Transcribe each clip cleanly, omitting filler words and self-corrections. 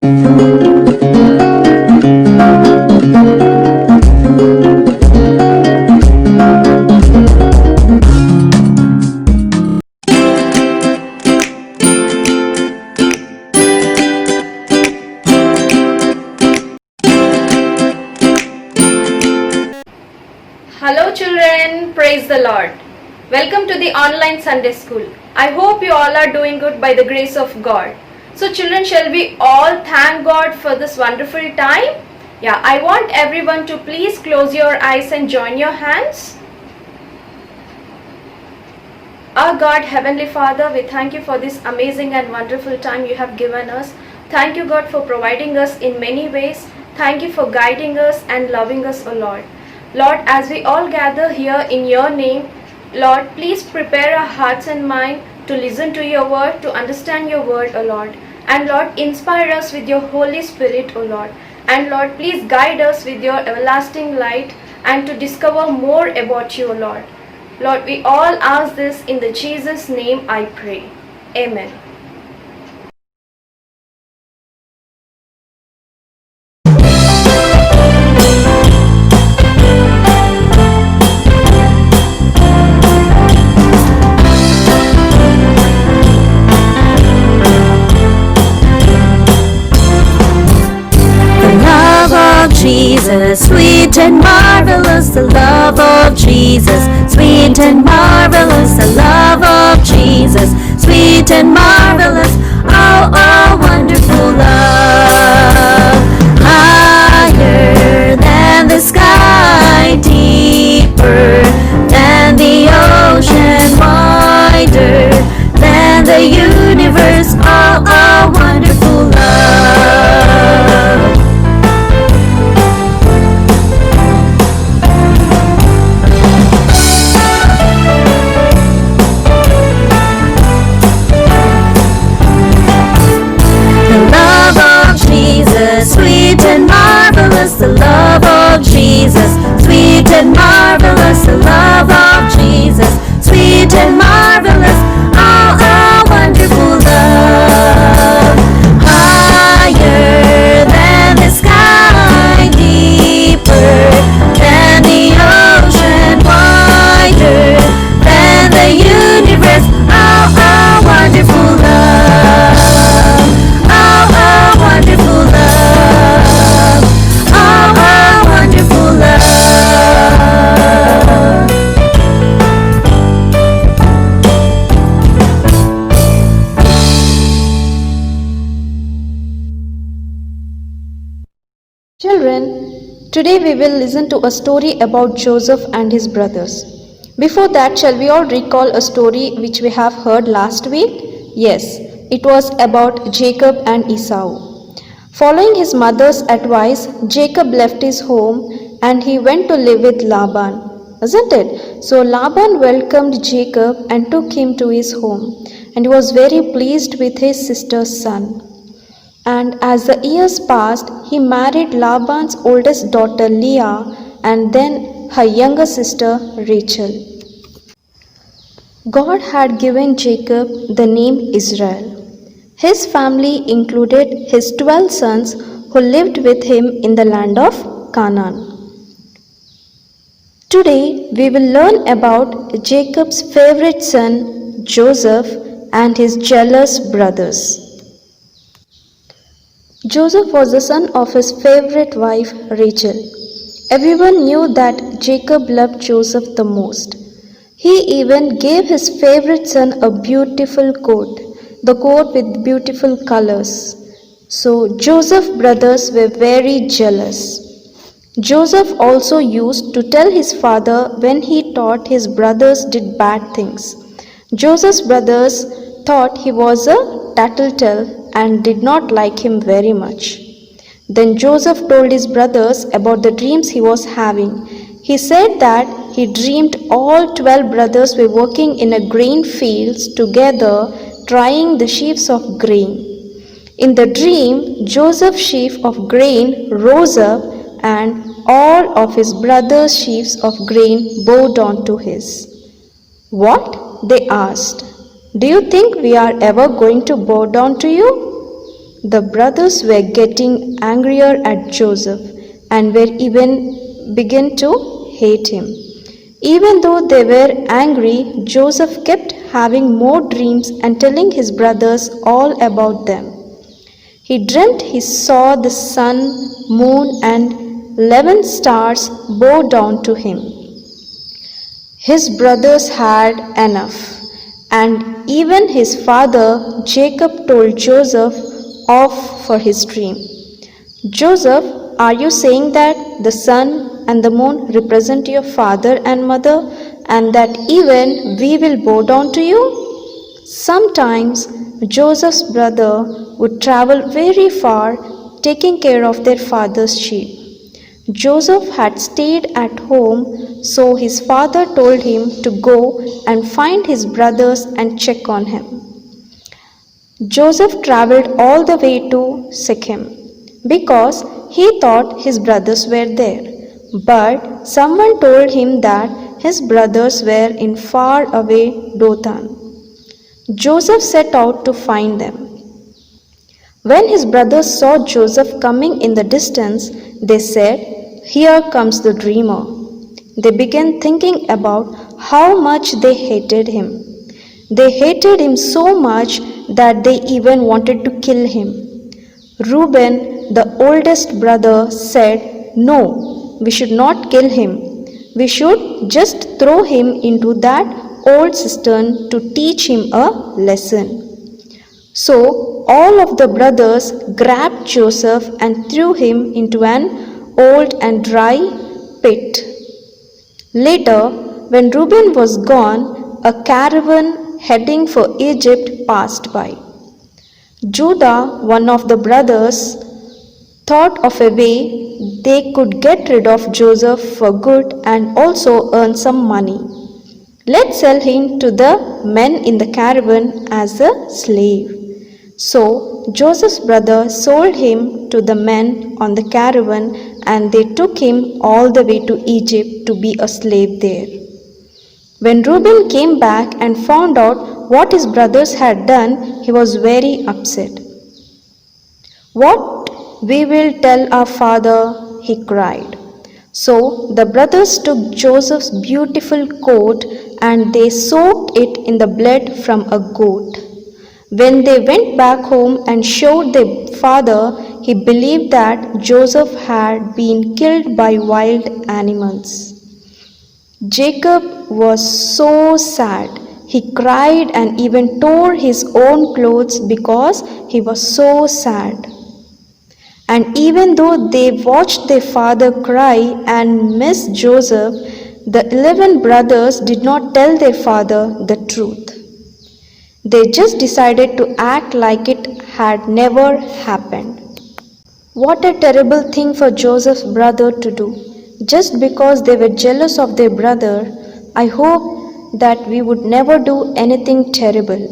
Hello children, praise the Lord. Welcome to the online Sunday school. I hope you all are doing good by the grace of God. So children, shall we all thank God for this wonderful time? Yeah, I want everyone to please close your eyes and join your hands. Our God, Heavenly Father, we thank you for this amazing and wonderful time you have given us. Thank you, God, for providing us in many ways. Thank you for guiding us and loving us, O Lord. Lord, as we all gather here in your name, Lord, please prepare our hearts and mind to listen to your word, to understand your word, O Lord. And Lord, inspire us with your Holy Spirit, O Lord. And Lord, please guide us with your everlasting light and to discover more about you, O Lord. Lord, we all ask this in the Jesus' name I pray. Amen. Jesus, sweet and marvelous, the love of Jesus. Sweet and marvelous, the love of Jesus. Sweet and marvelous, oh, wonderful love. Higher than the sky, deeper than the ocean, wider than the universe, oh, wonderful love. Sweet and marvelous, the love of Jesus. Sweet and marvelous, the love of Jesus. Sweet and marvelous, oh, wonderful love. Higher than the sky, deeper than the ocean, wider than the universe, oh, wonderful love. Oh, wonderful love. Oh, wonderful love. Children, today we will listen to a story about Joseph and his brothers. Before that, shall we all recall a story which we have heard last week? Yes, it was about Jacob and Esau. Following his mother's advice, Jacob left his home and he went to live with Laban, isn't it? So Laban welcomed Jacob and took him to his home, and he was very pleased with his sister's son. And as the years passed, he married Laban's oldest daughter Leah and then her younger sister Rachel. God had given Jacob the name Israel. His family included his 12 sons who lived with him in the land of Canaan. Today we will learn about Jacob's favorite son Joseph and his jealous brothers. Joseph was the son of his favorite wife Rachel. Everyone knew that Jacob loved Joseph the most. He even gave his favorite son a beautiful coat, the coat with beautiful colors. So Joseph's brothers were very jealous. Joseph also used to tell his father when he thought his brothers did bad things. Joseph's brothers thought he was a tattletale and did not like him very much. Then Joseph told his brothers about the dreams he was having. He said that he dreamed all 12 brothers were working in a grain fields together, drying the sheaves of grain. In the dream, Joseph's sheaf of grain rose up, and all of his brothers' sheaves of grain bowed down to his. What? They asked. Do you think we are ever going to bow down to you? The brothers were getting angrier at Joseph and were even began to hate him. Even though they were angry, Joseph kept having more dreams and telling his brothers all about them. He dreamt he saw the sun, moon, and 11 stars bow down to him. His brothers had enough, and even his father Jacob told Joseph off for his dream. Joseph, are you saying that the sun and the moon represent your father and mother, and that even we will bow down to you? Sometimes Joseph's brother would travel very far taking care of their father's sheep. Joseph had stayed at home, so his father told him to go and find his brothers and check on him. Joseph traveled all the way to Shechem because he thought his brothers were there. But someone told him that his brothers were in far away Dothan. Joseph set out to find them. When his brothers saw Joseph coming in the distance, they said, "Here comes the dreamer." They began thinking about how much they hated him. They hated him so much that they even wanted to kill him. Reuben, the oldest brother, said, "No, we should not kill him. We should just throw him into that old cistern to teach him a lesson." So all of the brothers grabbed Joseph and threw him into an old and dry pit. Later, when Reuben was gone, a caravan heading for Egypt passed by. Judah, one of the brothers, thought of a way they could get rid of Joseph for good and also earn some money. "Let's sell him to the men in the caravan as a slave." So Joseph's brother sold him to the men on the caravan, and they took him all the way to Egypt to be a slave there. When Reuben came back and found out what his brothers had done, he was very upset. "What we will tell our father," he cried. So the brothers took Joseph's beautiful coat and they soaked it in the blood from a goat. When they went back home and showed their father, he believed that Joseph had been killed by wild animals. Jacob was so sad. He cried and even tore his own clothes because he was so sad. And even though they watched their father cry and miss Joseph, the 11 brothers did not tell their father the truth. They just decided to act like it had never happened. What a terrible thing for Joseph's brother to do. Just because they were jealous of their brother, I hope that we would never do anything terrible.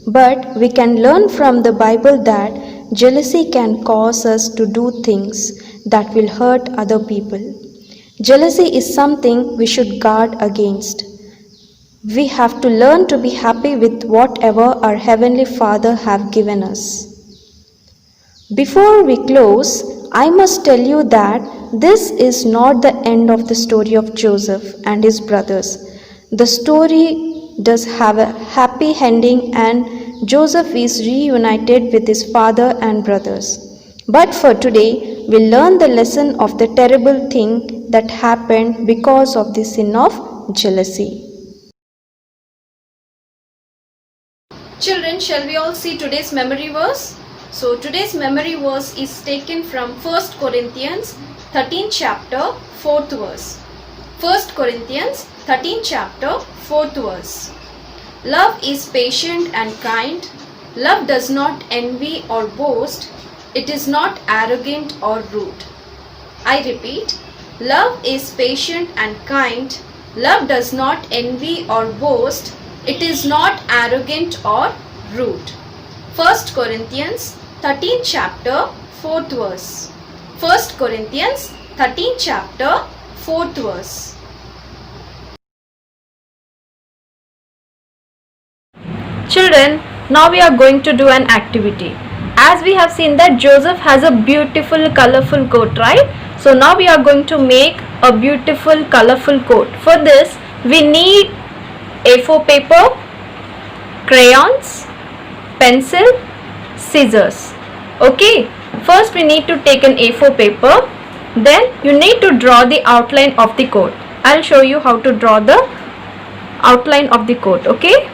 But we can learn from the Bible that jealousy can cause us to do things that will hurt other people. Jealousy is something we should guard against. We have to learn to be happy with whatever our Heavenly Father have given us. Before we close, I must tell you that this is not the end of the story of Joseph and his brothers. The story does have a happy ending and Joseph is reunited with his father and brothers. But for today, we'll learn the lesson of the terrible thing that happened because of the sin of jealousy. Children, shall we all see today's memory verse? So today's memory verse is taken from 1 Corinthians 13 chapter 4th verse. 1 Corinthians 13 chapter 4th verse. Love is patient and kind. Love does not envy or boast. It is not arrogant or rude. I repeat, love is patient and kind. Love does not envy or boast. It is not arrogant or rude. 1 Corinthians 13 chapter 4th verse. 1 Corinthians 13 chapter 4th verse. Children, now we are going to do an activity. as we have seen that Joseph has a beautiful colorful coat, right? So now we are going to make a beautiful colorful coat. For this we need A4 paper, crayons, pencil, scissors. Okay, first we need to take an A4 paper, then you need to draw the outline of the coat. I'll show you how to draw the outline of the coat. Okay,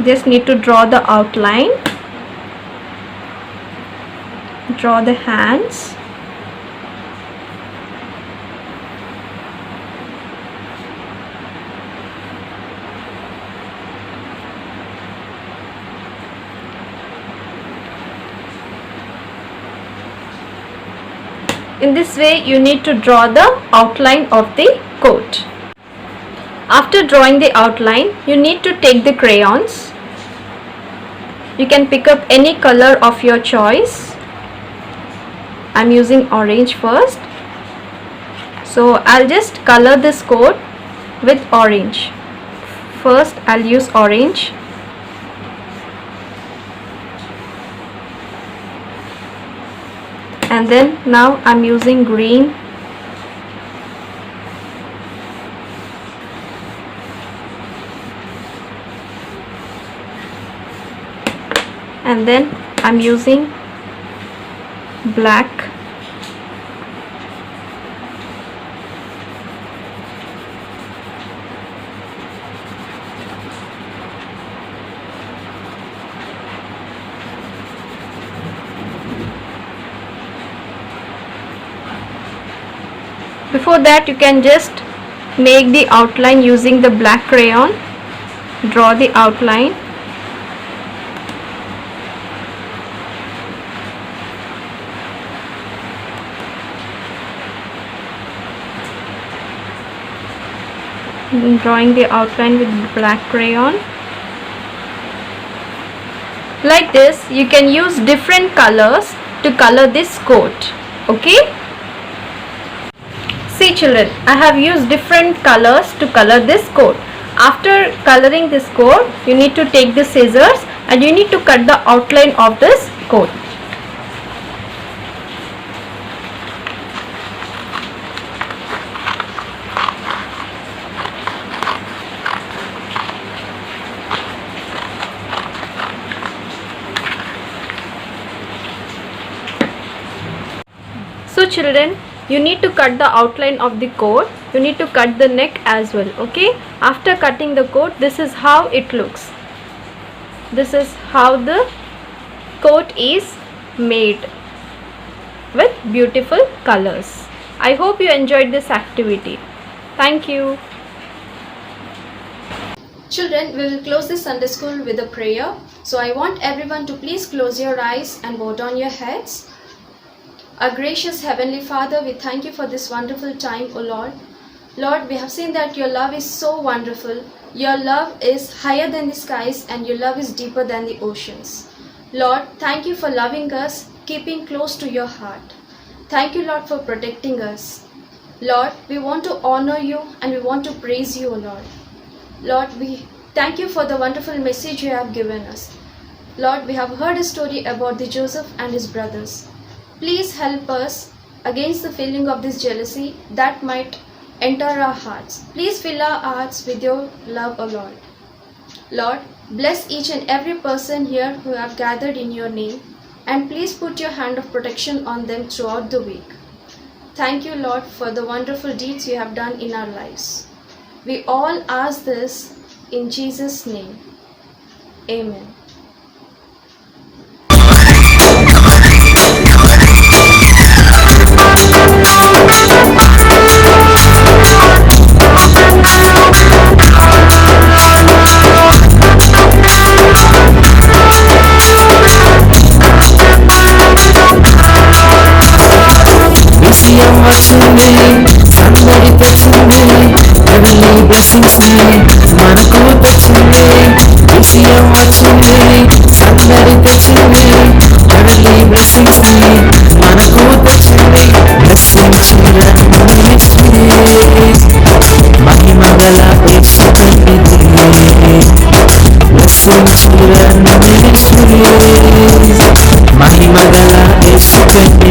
just need to draw the outline, draw the hands, in this way you need to draw the outline of the coat. After drawing the outline, you need to take the crayons. You can pick up any color of your choice. I'm using orange first. So I'll just color this coat with orange. First I'll use orange. And then now I'm using green. And then I'm using black. Before that you can just make the outline using the black crayon. Draw the outline. Drawing the outline with black crayon. Like this you can use different colors to color this coat. Okay, see children, I have used different colors to color this coat. After coloring this coat, you need to take the scissors and you need to cut the outline of this coat. So children, you need to cut the outline of the coat. You need to cut the neck as well. Okay, after cutting the coat, this is how it looks. This is how the coat is made with beautiful colors. I hope you enjoyed this activity. Thank you. Children, we will close this Sunday school with a prayer. So I want everyone to please close your eyes and bow down your heads. Our gracious Heavenly Father, we thank you for this wonderful time, O Lord. Lord, we have seen that your love is so wonderful. Your love is higher than the skies and your love is deeper than the oceans. Lord, thank you for loving us, keeping close to your heart. Thank you, Lord, for protecting us. Lord, we want to honor you and we want to praise you, O Lord. Lord, we thank you for the wonderful message you have given us. Lord, we have heard a story about the Joseph and his brothers. Please help us against the feeling of this jealousy that might enter our hearts. Please fill our hearts with your love, O Lord. Lord, bless each and every person here who have gathered in your name, and please put your hand of protection on them throughout the week. Thank you, Lord, for the wonderful deeds you have done in our lives. We all ask this in Jesus' name. Amen. Esse amor sumiu. Blessings ని మనకు తెచ్చింది. విషయం వచ్చింది, సందడి తెచ్చింది. Heavenly blessings ని మనకు తెచ్చింది. బ్లెస్సింగ్ చిల్డ్రన్ మినిస్ట్రీస్, మహిమ గల యేసు పెన్నిధి. బ్లెస్సింగ్ చిల్డ్రన్ మినిస్ట్రీస్, మహిమ గల యేసు పెన్నిధి.